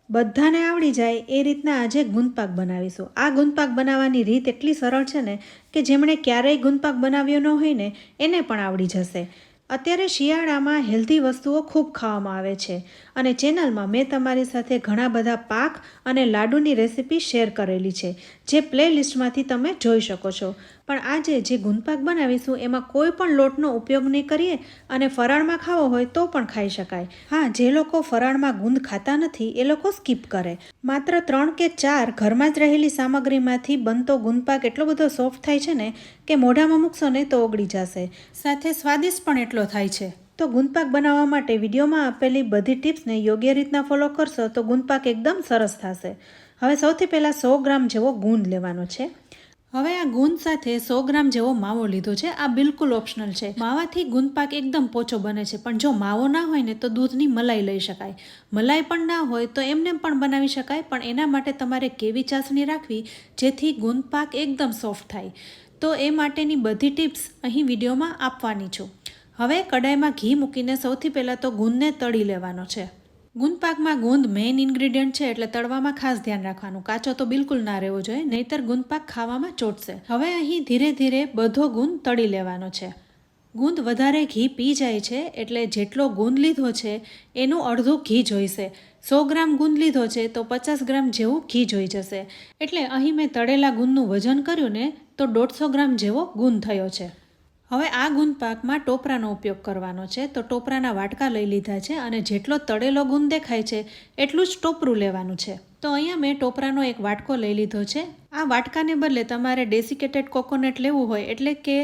બધાને આવડી જાય એ રીતના આજે ગુંદપાક બનાવીશું. આ ગુંદપાક બનાવવાની રીત એટલી સરળ છે ને કે જેમણે ક્યારેય ગુંદપાક બનાવ્યો ન હોય ને એને પણ આવડી જશે. અત્યારે શિયાળામાં હેલ્ધી વસ્તુઓ ખૂબ ખાવામાં આવે છે અને ચેનલમાં મેં તમારી સાથે ઘણા બધા પાક અને લાડુની રેસીપી શેર કરેલી છે જે પ્લેલિસ્ટમાંથી તમે જોઈ શકો છો. પણ આજે જે ગુંદપાક બનાવીશું એમાં કોઈ પણ લોટનો ઉપયોગ નહીં કરીએ અને ફરાળમાં ખાવો હોય તો પણ ખાઈ શકાય. હા, જે લોકો ફરાળમાં ગુંદ ખાતા નથી એ લોકો સ્કીપ કરે. માત્ર 3 કે 4 ઘરમાં જ રહેલી સામગ્રીમાંથી બનતો ગુંદપાક એટલો બધો સોફ્ટ થાય છે ને કે મોઢામાં મૂકશો ને તો ઓગળી જશે. સાથે સ્વાદિષ્ટ પણ એટલો થાય છે. તો ગુંદપાક બનાવવા માટે વિડીયોમાં આપેલી બધી ટિપ્સને યોગ્ય રીતના ફોલો કરશો તો ગુંદપાક એકદમ સરસ થશે. હવે સૌથી પહેલાં 100 ગ્રામ જેવો ગુંદ લેવાનો છે. હવે આ ગુંદ સાથે 100 ગ્રામ જેવો માવો લીધો છે. આ બિલકુલ ઓપ્શનલ છે. માવાથી ગુંદપાક એકદમ પોચો બને છે, પણ જો માવો ના હોય ને તો દૂધની મલાઈ લઈ શકાય. મલાઈ પણ ના હોય તો એમને પણ બનાવી શકાય, પણ એના માટે તમારે કેવી ચાસણી રાખવી જેથી ગુંદપાક એકદમ સોફ્ટ થાય. તો એ માટેની બધી ટિપ્સ અહીં વિડીયોમાં આપવાની છું. હવે કડાઈમાં ઘી મૂકીને સૌથી પહેલાં તો ગુંદને તળી લેવાનો છે. ગુંદપાકમાં ગુંદ મેઇન ઇન્ગ્રીડિયન્ટ છે એટલે તળવામાં ખાસ ધ્યાન રાખવાનું. કાચો તો બિલકુલ ના રહેવો જોઈએ, નહીતર ગુંદપાક ખાવામાં ચોટશે. હવે અહીં ધીરે ધીરે બધો ગુંદ તળી લેવાનો છે. ગુંદ વધારે ઘી પી જાય છે એટલે જેટલો ગુંદ લીધો છે એનું અડધું ઘી જોઈશે. 100 ગ્રામ ગુંદ લીધો છે તો 50 ગ્રામ જેવું ઘી જોઈ જશે. એટલે અહીં મેં તળેલા ગુંદનું વજન કર્યું ને તો 150 ગ્રામ જેવો ગુંદ થયો છે. હવે આ ગુંદપાકમાં ટોપરાનો ઉપયોગ કરવાનો છે. તો ટોપરાના વાટકા લઈ લીધા છે અને જેટલો તળેલો ગુંદ દેખાય છે એટલું જ ટોપરું લેવાનું છે. તો અહીંયા મેં ટોપરાનો એક વાટકો લઈ લીધો છે. આ વાટકાને બદલે તમારે ડેસિકેટેડ કોકોનટ લેવું હોય એટલે કે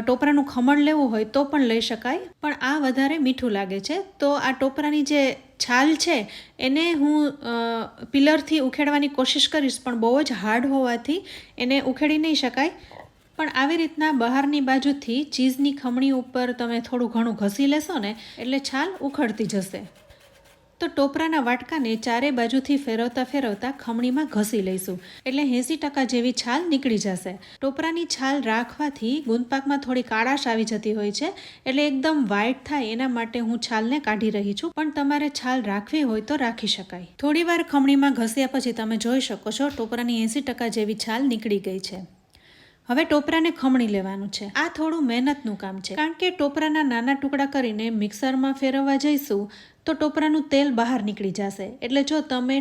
ટોપરાનું ખમણ લેવું હોય તો પણ લઈ શકાય, પણ આ વધારે મીઠું લાગે છે. તો આ ટોપરાની જે છાલ છે એને હું પિલરથી ઉખેડવાની કોશિશ કરીશ, પણ બહુ જ હાર્ડ હોવાથી એને ઉખેડી નહીં શકાય. પણ આવી રીતના બહારની બાજુથી ચીઝની ખમણી ઉપર તમે થોડું ઘણું ઘસી લેશો ને એટલે છાલ ઉખડતી જશે. તો ટોપરાના વાટકાને ચારે બાજુથી ફેરવતા ફેરવતા ખમણીમાં ઘસી લઈશું એટલે 80% જેવી છાલ નીકળી જશે. ટોપરાની છાલ રાખવાથી ગુંદપાકમાં થોડી કાળાશ આવી જતી હોય છે એટલે એકદમ વ્હાઈટ થાય એના માટે હું છાલને કાઢી રહી છું, પણ તમારે છાલ રાખવી હોય તો રાખી શકાય. થોડીવાર ખમણીમાં ઘસ્યા પછી તમે જોઈ શકો છો ટોપરાની 80% જેવી છાલ નીકળી ગઈ છે. હવે ટોપરાને ખમણી લેવાનું છે. આ થોડું મહેનતનું કામ છે કારણ કે ટોપરાના નાના ટુકડા કરીને મિક્સરમાં ફેરવવા જઈશું તો ટોપરાનું તેલ બહાર નીકળી જશે. એટલે જો તમે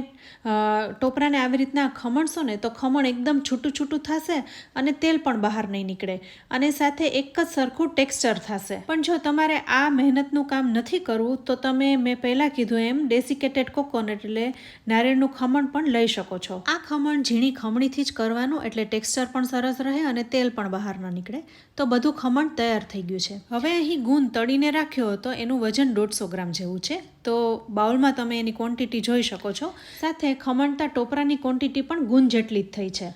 ટોપરાને આવી રીતના ખમણશો ને તો ખમણ એકદમ છૂટું છૂટું થશે અને તેલ પણ બહાર નહીં નીકળે અને સાથે એક જ સરખું ટેક્સચર થશે. પણ જો તમારે આ મહેનતનું કામ નથી કરવું તો તમે મેં પહેલાં કીધું એમ ડેસિકેટેડ કોકોનટ એટલે નારિયેળનું ખમણ પણ લઈ શકો છો. આ ખમણ ઝીણી ખમણીથી જ કરવાનું એટલે ટેક્સચર પણ સરસ રહે અને તેલ પણ બહાર ન નીકળે. તો બધું ખમણ તૈયાર થઈ ગયું છે. હવે અહીં ગુંદ તળીને રાખ્યો હતો એનું વજન 150 ગ્રામ જેવું છે. તો બાઉલમાં તમે એની ક્વોન્ટિટી જોઈ શકો છો. સાથે ખમણતા ટોપરાની ક્વોન્ટિટી પણ ગુંદ જેટલી જ થઈ છે.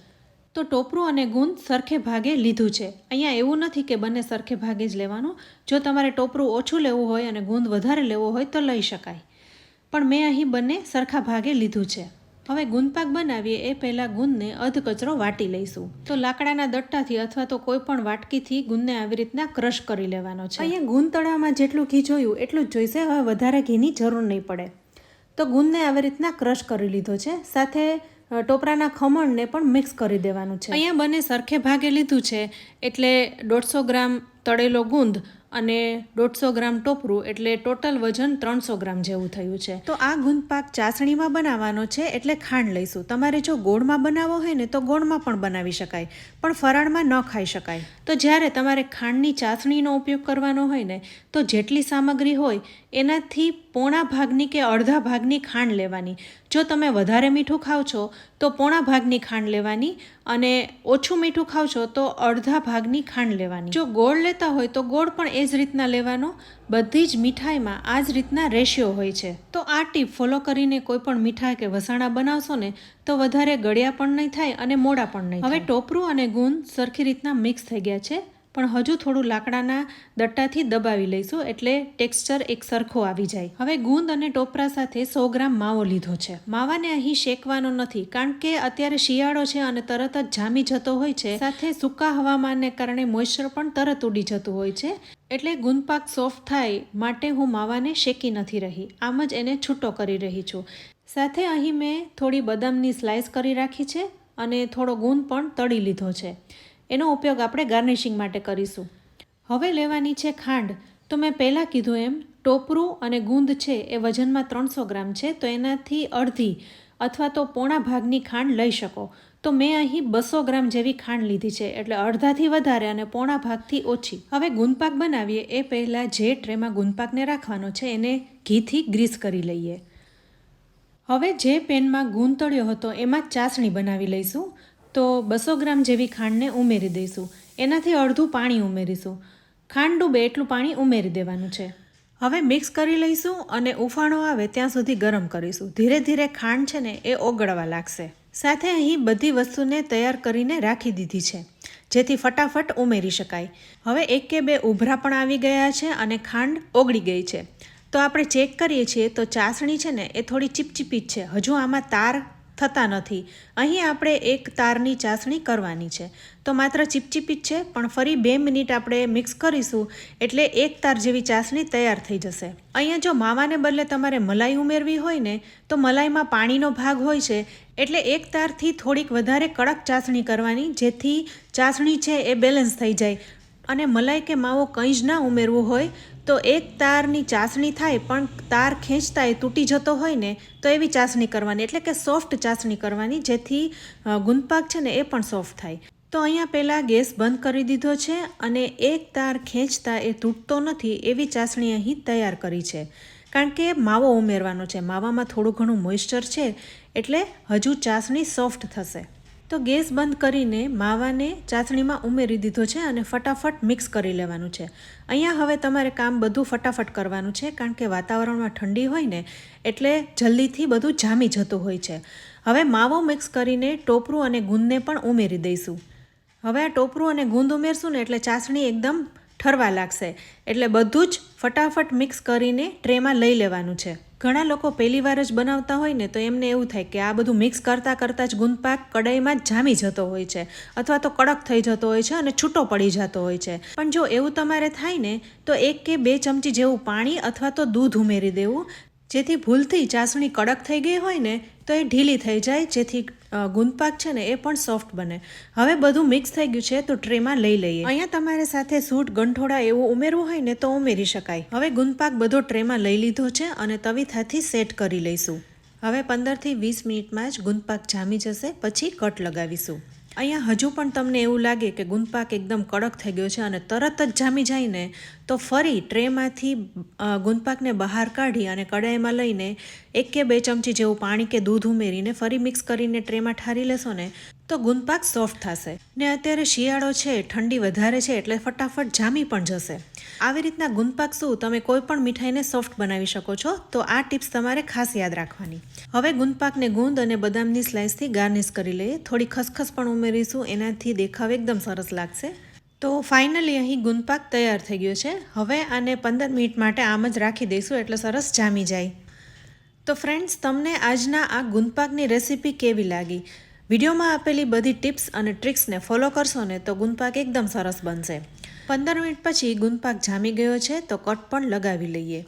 તો ટોપરું અને ગુંદ સરખે ભાગે લીધું છે. અહીંયા એવું નથી કે બંને સરખે ભાગે જ લેવાનું. જો તમારે ટોપરું ઓછું લેવું હોય અને ગુંદ વધારે લેવો હોય તો લઈ શકાય, પણ મેં અહીં બંને સરખા ભાગે લીધું છે. હવે ગુંદપાક બનાવીએ એ પહેલાં ગુંદને અધ કચરો વાટી લઈશું. તો લાકડાના દટ્ટાથી અથવા તો કોઈ પણ વાટકીથી ગુંદને આવી રીતના ક્રશ કરી લેવાનો છે. અહીંયા ગુંદ તળવામાં જેટલું ઘી જોયું એટલું જ જોઈશે. હવે વધારે ઘીની જરૂર નહીં પડે. તો ગુંદને આવી રીતના ક્રશ કરી લીધો છે. સાથે ટોપરાના ખમણને પણ મિક્સ કરી દેવાનું છે. અહીંયા બંને સરખે ભાગે લીધું છે એટલે 150 ગ્રામ તળેલો ગુંદ અને 150 ગ્રામ ટોપરું એટલે ટોટલ વજન 300 ગ્રામ જેવું થયું છે. તો આ ગુંદપાક ચાસણીમાં બનાવવાનો છે એટલે ખાંડ લઈશું. તમારે જો ગોળમાં બનાવવો હોય ને તો ગોળમાં પણ બનાવી શકાય, પણ ફરાળમાં ન ખાઈ શકાય. તો જ્યારે તમારે ખાંડની ચાસણીનો ઉપયોગ કરવાનો હોય ને તો જેટલી સામગ્રી હોય એનાથી પોણા ભાગની કે અડધા ભાગની ખાંડ લેવાની. જો તમે વધારે મીઠું ખાવ છો તો પોણા ભાગની ખાંડ લેવાની અને ઓછું મીઠું ખાવ છો તો અડધા ભાગની ખાંડ લેવાની. જો ગોળ લેતા હોય તો ગોળ પણ એ જ રીતના લેવાનો. બધી જ મીઠાઈમાં આ જ રીતના રેશિયો હોય છે. તો આ ટીપ ફોલો કરીને કોઈ પણ મીઠાઈ કે વસાણા બનાવશો ને તો વધારે ગળ્યા પણ નહીં થાય અને મોડા પણ નહીં. હવે ટોપરું અને ગુંદ સરખી રીતના મિક્સ થઈ ગયા છે, પણ હજુ થોડું લાકડાના દટ્ટાથી દબાવી લઈશું એટલે ટેક્સચર એક સરખો આવી જાય. હવે ગુંદ અને ટોપરા સાથે 100 ગ્રામ માવો લીધો છે. માવાને અહીં શેકવાનો નથી કારણ કે અત્યારે શિયાળો છે અને તરત જ જામી જતો હોય છે. સાથે સૂકા હવામાનને કારણે મોઇશ્ચર પણ તરત ઉડી જતું હોય છે. એટલે ગુંદપાક સોફ્ટ થાય માટે હું માવાને શેકી નથી રહી, આમ જ એને છૂટો કરી રહી છું. સાથે અહીં મેં થોડી બદામની સ્લાઇસ કરી રાખી છે અને થોડો ગુંદ પણ તળી લીધો છે. એનો ઉપયોગ આપણે ગાર્નિશિંગ માટે કરીશું. હવે લેવાની છે ખાંડ. તો મેં પહેલાં કીધું એમ ટોપરું અને ગુંદ છે એ વજનમાં 300 ગ્રામ છે, તો એનાથી અડધી અથવા તો પોણા ભાગની ખાંડ લઈ શકો. તો મેં અહીં 200 ગ્રામ જેવી ખાંડ લીધી છે, એટલે અડધાથી વધારે અને પોણા ભાગથી ઓછી. હવે ગુંદપાક બનાવીએ એ પહેલાં જે ટ્રેમાં ગુંદપાકને રાખવાનો છે એને ઘીથી ગ્રીસ કરી લઈએ. હવે જે પેનમાં ગુંદ તળ્યો હતો એમાં ચાસણી બનાવી લઈશું. તો 200 ગ્રામ જેવી ખાંડને ઉમેરી દઈશું. એનાથી અડધું પાણી ઉમેરીશું. ખાંડ ડૂબે એટલું પાણી ઉમેરી દેવાનું છે. હવે મિક્સ કરી લઈશું અને ઉફાણો આવે ત્યાં સુધી ગરમ કરીશું. ધીરે ધીરે ખાંડ છે ને એ ઓગળવા લાગશે. સાથે અહીં બધી વસ્તુને તૈયાર કરીને રાખી દીધી છે, જેથી ફટાફટ ઉમેરી શકાય. હવે 1 કે 2 ઉભરા પણ આવી ગયા છે અને ખાંડ ઓગળી ગઈ છે. તો આપણે ચેક કરીએ છીએ તો ચાસણી છે ને એ થોડી ચીપચીપી જ છે. હજુ આમાં તાર થતા નથી. અહીં આપણે 1 તારની ચાસણી કરવાની છે. તો માત્ર ચીપચીપી જ છે, પણ ફરી 2 મિનિટ આપણે મિક્સ કરીશું એટલે 1 તાર જેવી ચાસણી તૈયાર થઈ જશે. અહીંયા જો માવાને બદલે તમારે મલાઈ ઉમેરવી હોય ને તો મલાઈમાં પાણીનો ભાગ હોય છે, એટલે 1 તારથી થોડીક વધારે કડક ચાસણી કરવાની, જેથી ચાસણી છે એ બેલેન્સ થઈ જાય. અને મલાઈ કે માવો કંઈ જ ના ઉમેરવું હોય તો 1 તારની ચાસણી થાય પણ તાર ખેંચતા એ તૂટી જતો હોય ને તો એવી ચાસણી કરવાની, એટલે કે સોફ્ટ ચાસણી કરવાની, જેથી ગુંદપાક છે ને એ પણ સોફ્ટ થાય. તો અહીંયા પહેલાં ગેસ બંધ કરી દીધો છે અને 1 તાર ખેંચતા એ તૂટતો નથી એવી ચાસણી અહીં તૈયાર કરી છે. કારણ કે માવો ઉમેરવાનો છે, માવામાં થોડું ઘણું મોઇસ્ચર છે, એટલે હજુ ચાસણી સોફ્ટ થશે. તો ગેસ બંધ કરીને માવાને ચાસણીમાં ઉમેરી દીધો છે અને ફટાફટ મિક્સ કરી લેવાનું છે. અહીંયા હવે તમારે કામ બધું ફટાફટ કરવાનું છે, કારણ કે વાતાવરણમાં ઠંડી હોય ને એટલે જલ્દીથી બધું જામી જતું હોય છે. હવે માવો મિક્સ કરીને ટોપરું અને ગુંદને પણ ઉમેરી દઈશું. હવે આ ટોપરું અને ગુંદ ઉમેરશું ને એટલે ચાસણી એકદમ ઠરવા લાગશે, એટલે બધું જ ફટાફટ મિક્સ કરીને ટ્રેમાં લઈ લેવાનું છે. ઘણા લોકો પહેલી વાર જ બનાવતા હોય ને તો એમને એવું થાય કે આ બધું મિક્સ કરતાં જ ગુંદપાક કડાઈમાં જ જામી જતો હોય છે, અથવા તો કડક થઈ જતો હોય છે અને છૂટો પડી જતો હોય છે. પણ જો એવું તમારે થાય ને તો 1 કે 2 ચમચી જેવું પાણી અથવા તો દૂધ ઉમેરી દેવું, જેથી ભૂલથી ચાસણી કડક થઈ ગઈ હોય ને તો એ ઢીલી થઈ જાય, જેથી ગુંદપાક છે ને એ પણ સોફ્ટ બને. હવે બધું મિક્સ થઈ ગયું છે તો ટ્રેમાં લઈ લઈએ. અહીંયા તમારે સાથે સૂટ ગંઠોડા એવું ઉમેરવું હોય ને તો ઉમેરી શકાય. હવે ગુંદપાક બધો ટ્રેમાં લઈ લીધો છે અને તવીથાથી સેટ કરી લઈશું. હવે 15થી 20 મિનિટમાં જ ગુંદપાક જામી જશે, પછી કટ લગાવીશું. અહીંયા હજુ પણ તમને એવું લાગે કે ગુંદપાક એકદમ કડક થઈ ગયો છે અને તરત જ જામી જાય ને તો ફરી ટ્રેમાંથી ગુંદપાકને બહાર કાઢી અને કડાઈમાં લઈને 1 કે 2 ચમચી જેવું પાણી કે દૂધ ઉમેરીને ફરી મિક્સ કરીને ટ્રેમાં ઠારી લેશો ને તો ગુંદપાક સોફ્ટ થશે. ને અત્યારે શિયાળો છે, ઠંડી વધારે છે, એટલે ફટાફટ જામી પણ જશે. આવી રીતના ગુંદપાક શું તમે કોઈ પણ મીઠાઈને સોફ્ટ બનાવી શકો છો. તો આ ટિપ્સ તમારે ખાસ યાદ રાખવાની. હવે ગુંદપાકને ગુંદ અને બદામની સ્લાઇસથી ગાર્નિશ કરી લઈએ. થોડી ખસખસ પણ ઉમેરીશું, એનાથી દેખાવ એકદમ સરસ લાગશે. તો ફાઇનલી અહીં ગુંદપાક તૈયાર થઈ ગયો છે. હવે આને 15 મિનિટ માટે આમ જ રાખી દઈશું એટલે સરસ જામી જાય. તો ફ્રેન્ડ્સ, તમને આજના આ ગુંદપાકની રેસીપી કેવી લાગી? વિડીયોમાં આપેલી બધી ટિપ્સ અને ટ્રિક્સને ફોલો કરશો ને તો ગુંદપાક એકદમ સરસ બનશે. 15 મિનિટ પછી ગુંદપાક જામી ગયો છે તો કટ પણ લગાવી લઈએ.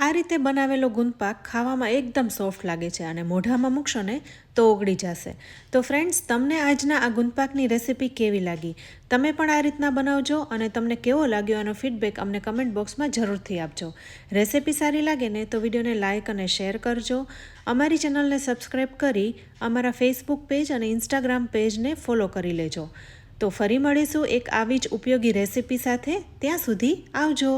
આ રીતે બનાવેલો ગુંદપાક ખાવામાં એકદમ સોફ્ટ લાગે છે અને મોઢામાં મૂકશો ને તો ઓગળી જશે. તો ફ્રેન્ડ્સ, તમને આજના આ ગુંદપાકની રેસીપી કેવી લાગી? તમે પણ આ રીતના બનાવજો અને તમને કેવો લાગ્યો એનો ફીડબેક અમને કમેન્ટ બોક્સમાં જરૂરથી આપજો. રેસીપી સારી લાગે ને તો વિડીયોને લાઇક અને શેર કરજો. અમારી ચેનલને સબસ્ક્રાઈબ કરી અમારા ફેસબુક પેજ અને ઇન્સ્ટાગ્રામ પેજને ફોલો કરી લેજો. તો ફરી મળીશું એક આવી જ ઉપયોગી રેસીપી સાથે. ત્યાં સુધી આવજો.